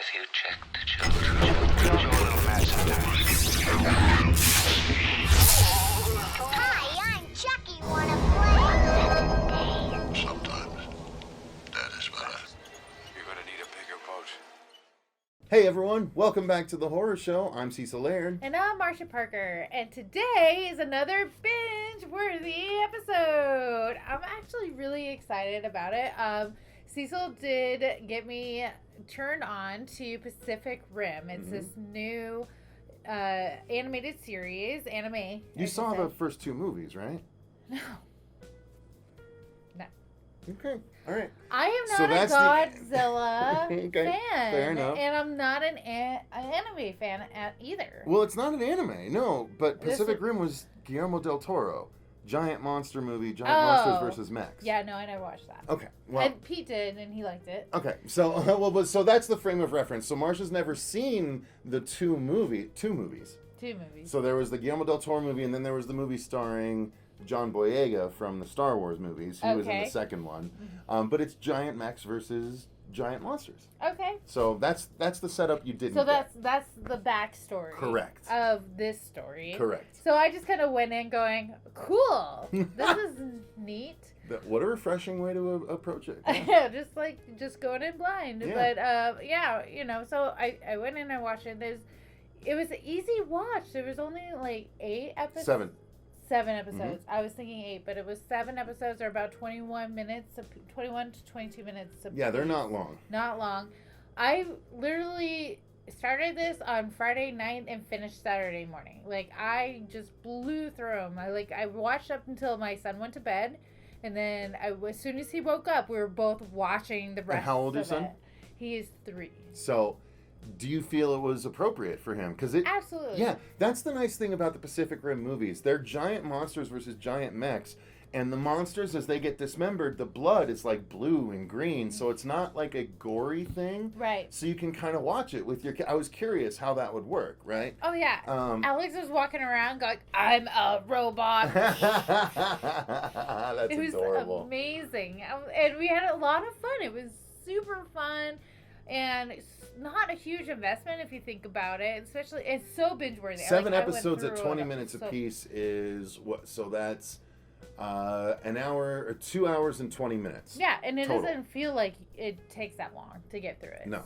Have you checked the children? Show a little match sometimes. Hi, I'm Chucky. Wanna play? Sometimes that is better. You're gonna need a bigger boat. Hey everyone, welcome back to the horror show. I'm Cecil Laird. And I'm Marcia Parker, and today is another binge-worthy episode. I'm actually really excited about it. Cecil did get me turned on to Pacific Rim. It's this new animated series, anime. You saw the first two movies, right? No. Okay, all right. I am So not that's a Godzilla Okay, fan. fair enough. And I'm not an anime fan either. Well, it's not an anime, no, but This Pacific is- Rim was Guillermo del Toro. Giant monster movie, Giant Monsters versus Mechs. Yeah, no, I never watched that. Okay, well... And Pete did, and he liked it. Okay, so so that's the frame of reference. So Marcia's never seen the two movies. Two movies. So there was the Guillermo del Toro movie, and then there was the movie starring John Boyega from the Star Wars movies. He was in the second one. But it's giant mechs versus giant monsters. Okay. So that's the setup you didn't So get. that's the backstory. Correct. Of this story. Correct. So I just kind of went in going, cool. This is neat. What a refreshing way to approach it. Yeah, just going in blind. Yeah. But yeah, so I went in and watched it. It was an easy watch. There was only like 8 episodes. 7 episodes. I was thinking 8, but it was 7 episodes, or about 21 minutes, 21 to 22 minutes. Yeah, they're not long. Not long. I literally started this on Friday night and finished Saturday morning. Like, I just blew through them. I watched up until my son went to bed, and then as soon as he woke up, we were both watching the rest. And how old is your son? He is 3. So, do you feel it was appropriate for him? Absolutely. Yeah, that's the nice thing about the Pacific Rim movies. They're giant monsters versus giant mechs, and the monsters, as they get dismembered, the blood is like blue and green, so it's not like a gory thing. Right. So you can kind of watch it with your kid. I was curious how that would work, right? Oh, yeah. Alex was walking around going, I'm a robot. That's It was adorable. amazing. And we had a lot of fun. It was super fun. And it's not a huge investment if you think about it. Especially, it's so binge-worthy. 7 I went episodes at through 20 it. minutes So- apiece is what? So that's an hour or 2 hours and 20 minutes. Yeah, and it total. doesn't feel like it takes that long to get through it. No.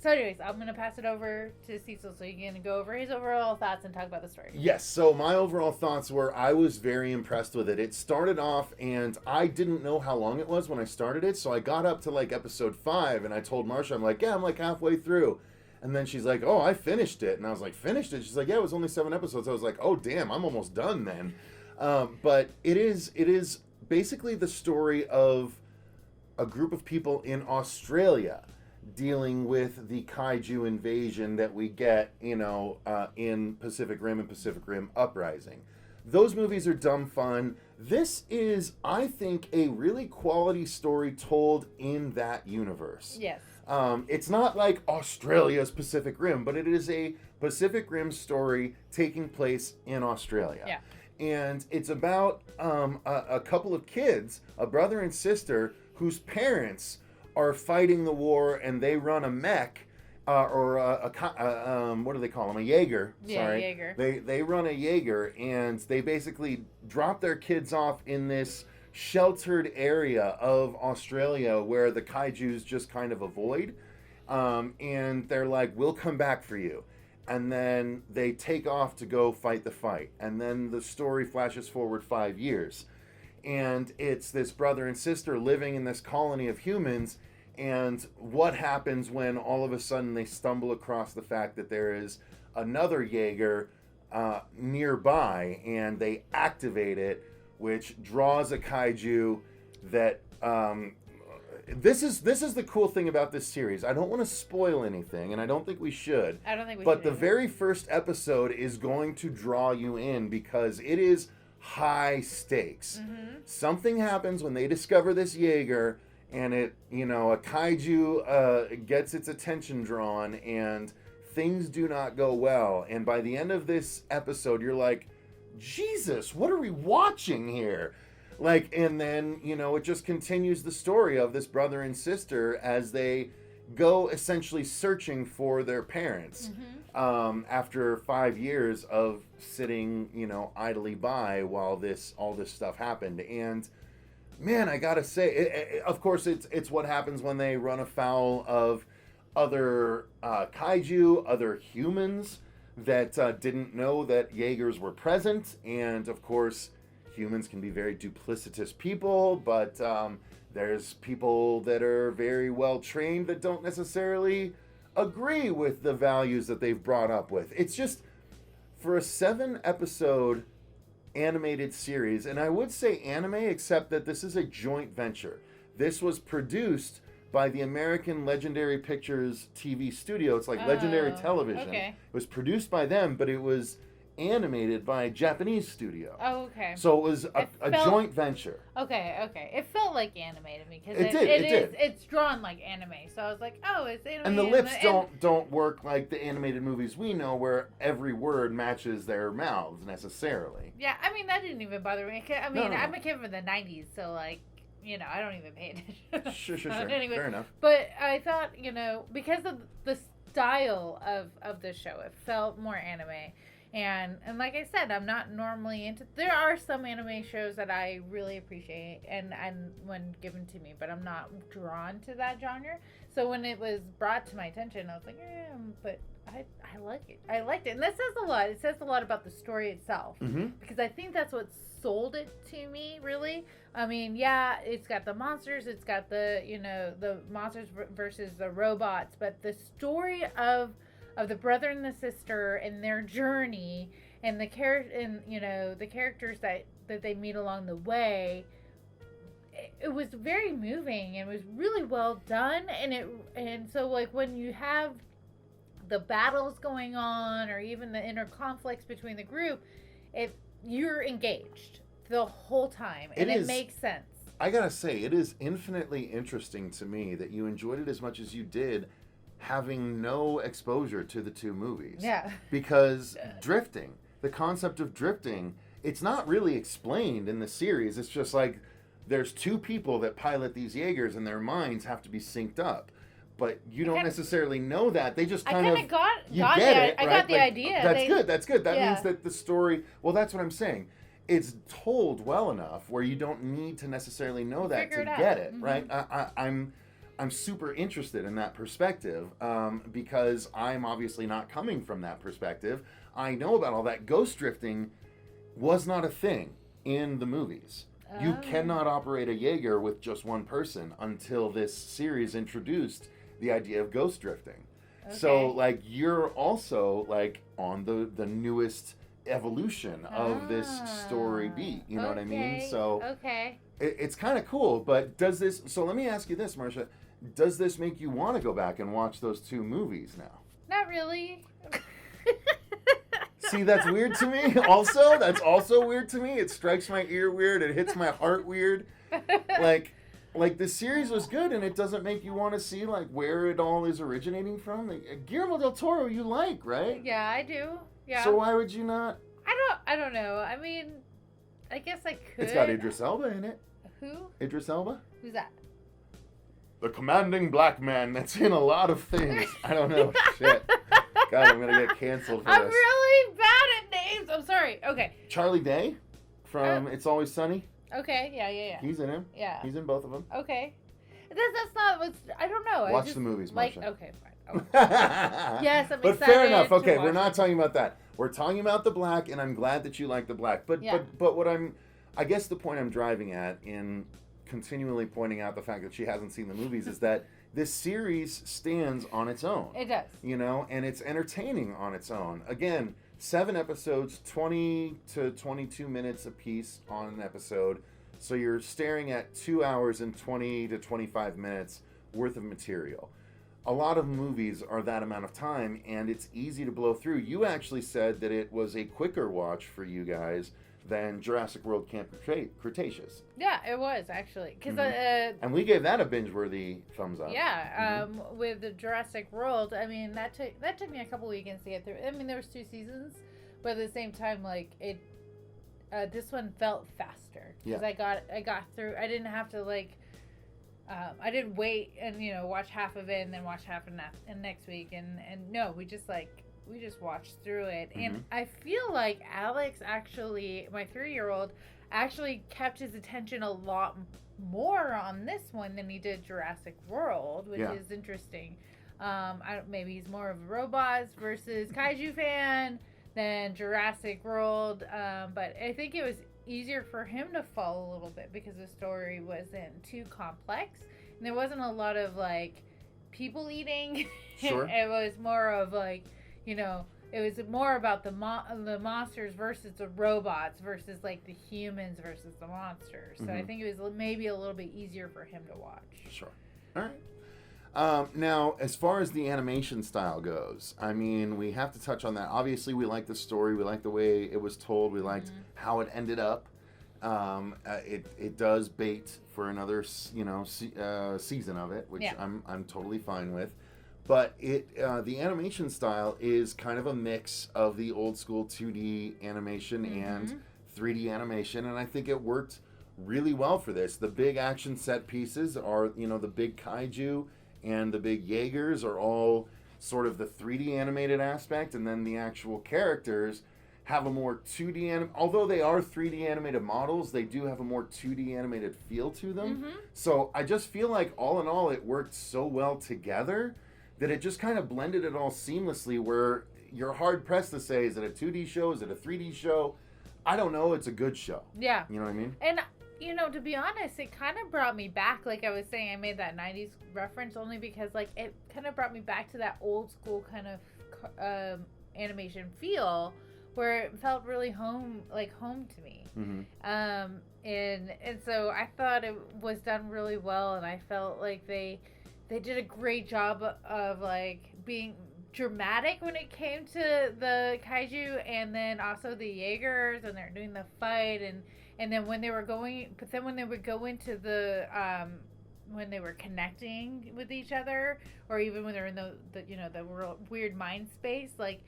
So anyways, I'm going to pass it over to Cecil so he can go over his overall thoughts and talk about the story. Yes, so my overall thoughts were I was very impressed with it. It started off, and I didn't know how long it was when I started it, so I got up to like episode 5, and I told Marcia, I'm like halfway through. And then she's like, oh, I finished it. And I was like, finished it? She's like, yeah, it was only 7 episodes. I was like, oh, damn, I'm almost done then. But it is basically the story of a group of people in Australia dealing with the kaiju invasion that we get, in Pacific Rim and Pacific Rim Uprising. Those movies are dumb fun. This is, I think, a really quality story told in that universe. Yes. It's not like Australia's Pacific Rim, but it is a Pacific Rim story taking place in Australia. Yeah. And it's about a couple of kids, a brother and sister, whose parents are fighting the war, and they run a mech, what do they call them? A Jaeger. Yeah, Sorry. Jaeger. They run a Jaeger, and they basically drop their kids off in this sheltered area of Australia where the kaijus just kind of avoid. And they're like, we'll come back for you. And then they take off to go fight the fight. And then the story flashes forward 5 years. And it's this brother and sister living in this colony of humans, and what happens when all of a sudden they stumble across the fact that there is another Jaeger nearby, and they activate it, which draws a kaiju that this is the cool thing about this series. I don't want to spoil anything, and I don't think we should. I don't think we should. But the either. very first episode is going to draw you in because it is high stakes. Something happens when they discover this Jaeger, and a kaiju gets its attention drawn, and things do not go well. And by the end of this episode, you're like, Jesus, what are we watching here? And then, it just continues the story of this brother and sister as they go essentially searching for their parents after 5 years of sitting, idly by while all this stuff happened. And man, I gotta say, of course, it's what happens when they run afoul of other kaiju, other humans that didn't know that Jaegers were present. And of course, humans can be very duplicitous people, but there's people that are very well trained that don't necessarily agree with the values that they've brought up with. It's just, for a 7-episode animated series, and I would say anime, except that this is a joint venture. This was produced by the American Legendary Pictures TV studio. It's like Legendary Television. Okay. It was produced by them, but it was animated by a Japanese studio. Oh, okay. So it was a joint venture. Okay. It felt like anime to me because It did. It's drawn like anime. So I was like, oh, it's anime. And the lips don't work like the animated movies we know, where every word matches their mouths necessarily. Yeah, I mean that didn't even bother me. I mean, No. I'm a kid from the '90s, so like, I don't even pay attention. Sure. Anyway, Fair enough. But I thought, because of the style of the show, it felt more anime. And like I said, I'm not normally into. There are some anime shows that I really appreciate and when given to me, but I'm not drawn to that genre. So when it was brought to my attention, I was like, but I like it. I liked it, and that says a lot. It says a lot about the story itself, because I think that's what sold it to me. Really, I mean, yeah, it's got the monsters, it's got the the monsters versus the robots, but the story of the brother and the sister and their journey and the the characters that they meet along the way, it was very moving and was really well done. And so like when you have the battles going on or even the inner conflicts between the group, you're engaged the whole time, and it makes sense. I gotta say, it is infinitely interesting to me that you enjoyed it as much as you did, having no exposure to the two movies. Yeah. Because the concept of drifting, it's not really explained in the series. It's just like there's two people that pilot these Jaegers and their minds have to be synced up. But you don't necessarily know that. They just kind of I got the idea. That's good. That means that the story, well, that's what I'm saying. It's told well enough where you don't need to necessarily know that to get it, right? I'm super interested in that perspective because I'm obviously not coming from that perspective. I know about all that. Ghost drifting was not a thing in the movies. You cannot operate a Jaeger with just one person until this series introduced the idea of ghost drifting. Okay. So, like, you're also, like, on the newest evolution of this story beat. You know what I mean? So, it's kind of cool. But so let me ask you this, Marcia. Does this make you want to go back and watch those two movies now? Not really. See, that's weird to me. Also, that's also weird to me. It strikes my ear weird. It hits my heart weird. Like the series was good, and it doesn't make you want to see like where it all is originating from. Like, Guillermo del Toro, you like, right? Yeah, I do. Yeah. So why would you not? I don't know. I mean, I guess I could. It's got Idris Elba in it. Who? Idris Elba. Who's that? The commanding black man that's in a lot of things. I don't know. Shit. God, I'm gonna get canceled for I'm this. really bad at names. I'm sorry. Okay. Charlie Day from It's Always Sunny. Okay. Yeah. He's in him. Yeah. He's in both of them. Okay. That's not what's. I don't know. Watch the movies, Marcia. Okay, fine. Yes, I'm but excited. Fair enough. Okay, we're watch not it. talking about that. We're talking about the black, and I'm glad that you like the black. But what I guess the point I'm driving at in continually pointing out the fact that she hasn't seen the movies is that this series stands on its own. It does. And it's entertaining on its own. Again, 7 episodes, 20 to 22 minutes a piece on an episode. So you're staring at 2 hours and 20 to 25 minutes worth of material. A lot of movies are that amount of time, and it's easy to blow through. You actually said that it was a quicker watch for you guys than Jurassic World Camp Cretaceous. Yeah, it was actually because and we gave that a binge-worthy thumbs up. Yeah, with the Jurassic World, I mean that took me a couple weekends to get through. I mean there was 2 seasons, but at the same time, like it, this one felt faster because I got through. I didn't have to like I didn't wait and watch half of it and then watch half of next week and no, we just watched through it. And I feel like Alex actually, my 3-year-old, actually kept his attention a lot more on this one than he did Jurassic World, which is interesting. Maybe he's more of a robots versus kaiju fan than Jurassic World, but I think it was easier for him to follow a little bit because the story wasn't too complex and there wasn't a lot of like people eating. Sure. It was more of like, it was more about the monsters versus the robots versus like the humans versus the monsters. So I think it was maybe a little bit easier for him to watch. Sure. All right. Now, as far as the animation style goes, I mean, we have to touch on that. Obviously, we like the story. We like the way it was told. We liked how it ended up. It does bait for another, season of it, which I'm totally fine with. But the animation style is kind of a mix of the old school 2D animation and 3D animation, and I think it worked really well for this. The big action set pieces are, the big kaiju and the big Jaegers are all sort of the 3D animated aspect, and then the actual characters have a more 2D although they are 3D animated models, they do have a more 2D animated feel to them. So I just feel like all in all it worked so well together that it just kind of blended it all seamlessly, where you're hard pressed to say, is it a 2D show, is it a 3D show? I don't know, it's a good show. Yeah. You know what I mean? And to be honest, it kind of brought me back. Like I was saying, I made that 90s reference only because, like, it kind of brought me back to that old school kind of animation feel where it felt really home to me. And so I thought it was done really well, and I felt like they did a great job of, like, being dramatic when it came to the kaiju, and then also the Jaegers, and they're doing the fight, and then when they would go into the when they were connecting with each other, or even when they're in the weird mind space, like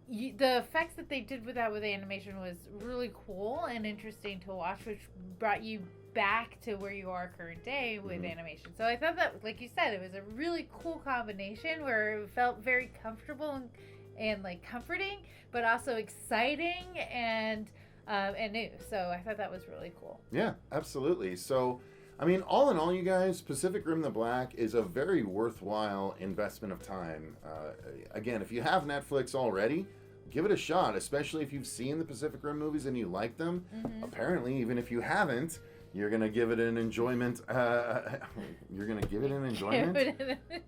the effects that they did with the animation was really cool and interesting to watch, which brought you back to where you are current day with animation. So I thought that, like you said, it was a really cool combination where it felt very comfortable and like comforting, but also exciting and new. So I thought that was really cool. Yeah, absolutely. So, I mean, all in all, you guys, Pacific Rim the Black is a very worthwhile investment of time. Again, if you have Netflix already, give it a shot, especially if you've seen the Pacific Rim movies and you like them. Apparently, even if you haven't, you're going to give it an enjoyment. You're going to give it an enjoyment?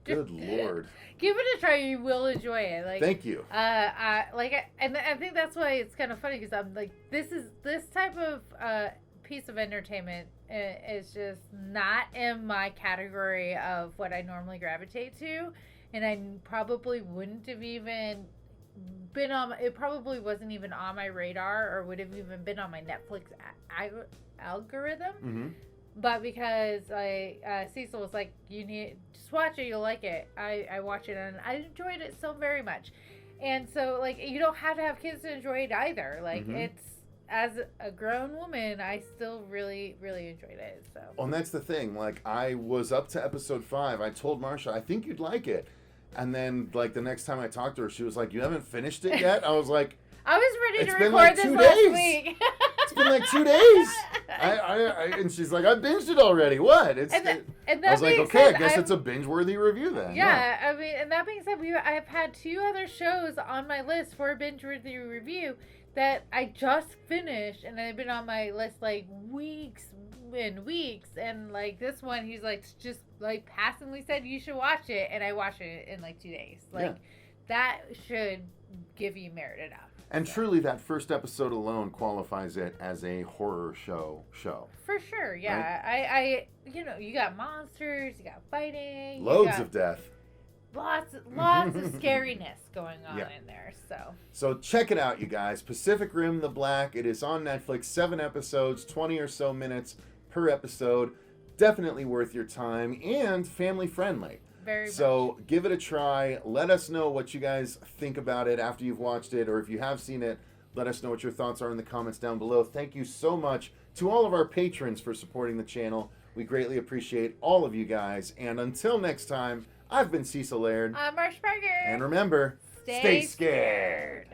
Good Lord. Give it a try. You will enjoy it. Like, thank you. And I think that's why it's kind of funny, because I'm like, this type of piece of entertainment is just not in my category of what I normally gravitate to. And I probably wouldn't have even been on, it probably wasn't even on my radar, or would have even been on my Netflix algorithm. But because Cecil was like, you need, just watch it, you'll like it. I watched it and I enjoyed it so very much. And so, like, you don't have to have kids to enjoy it either. Like, it's, as a grown woman, I still really, really enjoyed it. So. Well, and that's the thing. Like, I was up to episode 5. I told Marcia, I think you'd like it. And then, like, the next time I talked to her, she was like, you haven't finished it yet? I was like, I was ready to record like this 2 last days. week. It's been like 2 days. And she's like, I binged it already. What? I was like, okay, I guess it's a binge-worthy review then. Yeah, I mean, and that being said, I've had 2 other shows on my list for a binge-worthy review that I just finished, and they've been on my list like weeks and weeks. And like this one, he's like, just like passingly said you should watch it, and I watched it in like 2 days. Like that should give you merit enough. And truly, that first episode alone qualifies it as a horror show. For sure, yeah. Right? I you got monsters, you got fighting, loads of death, lots of scariness going on in there. So check it out, you guys. Pacific Rim the Black. It is on Netflix. 7 episodes, 20 or so minutes per episode. Definitely worth your time and family friendly. Very so give it a try. Let us know what you guys think about it after you've watched it, or if you have seen it, let us know what your thoughts are in the comments down below. Thank you so much to all of our patrons for supporting the channel. We greatly appreciate all of you guys. And until next time, I've been Cecil Laird. I'm Marcia Parker. And remember, stay scared.